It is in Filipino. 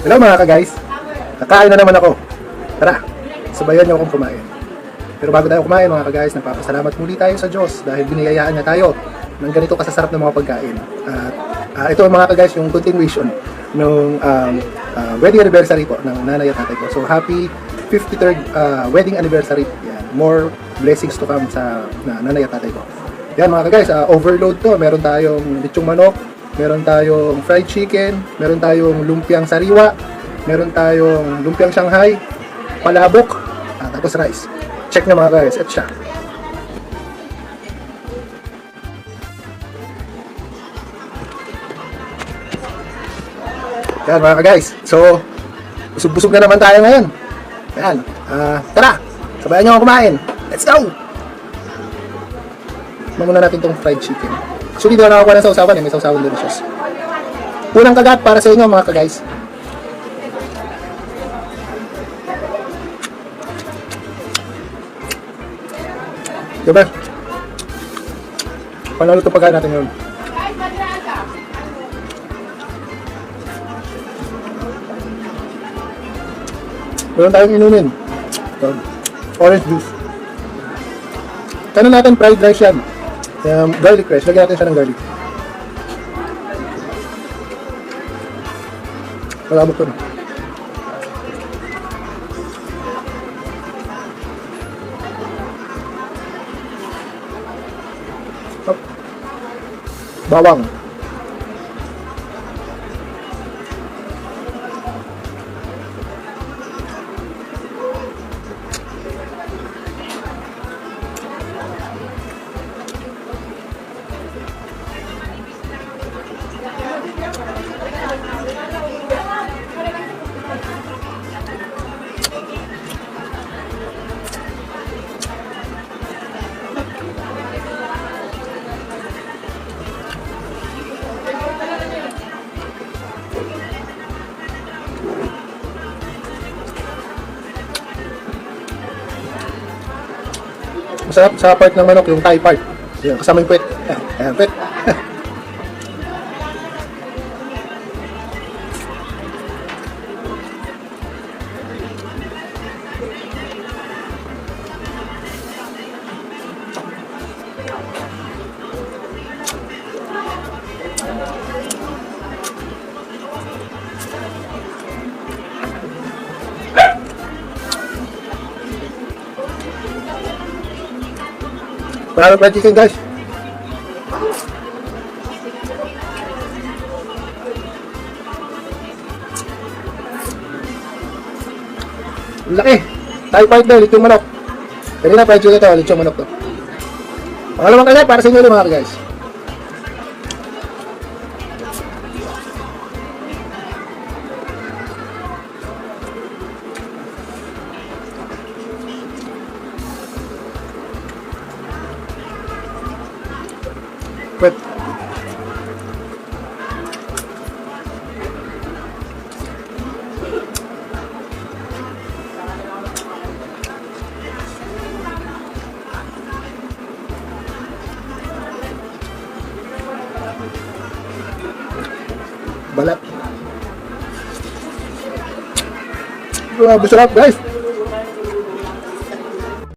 Hello mga ka-guys, kakain na naman ako. Tara, sabayan niyo akong kumain. Pero bago tayo kumain mga ka-guys, nagpapasalamat muli tayo sa Diyos dahil biniyayaan niya tayo ng ganito kasasarap na mga pagkain. At ito mga ka-guys, yung continuation ng wedding anniversary po ng nanay at tatay ko. So happy 53rd wedding anniversary. Yan, more blessings to come sa nanay at tatay ko. Yan mga ka-guys, overload to. Meron tayong lechong manok, meron tayong fried chicken, meron tayong lumpiang sariwa, meron tayong lumpiang Shanghai, palabok, tapos rice. Check nyo mga guys, at siya. Yan mga guys, so busog-busog na naman tayo ngayon. Yan, tara, sabayan nyo ako kumain. Let's go! Mamuna natin tong fried chicken. Actually, doon nakakuha ng sausawan may sausawan delicious. Unang kagat para sa inyo mga ka-guys. Diba? Panalo itong pagkain natin ngayon. Meron tayong inumin. Orange juice. Kano natin fried rice yan. Garlic rice. Lagyan natin siya ng garlic. Malabot ko na. Bawang. Masarap sa part ng manok, yung thigh part. Yan, kasama yung puwet. Ayan, puwet. Maraming fried chicken guys. Laki. Thai part na, lechong manok. Kanina fried chicken ito, lechong manok to. Pangalawang kagat para sa inyo mga guys. Wait. Balat. Grabe sarap guys.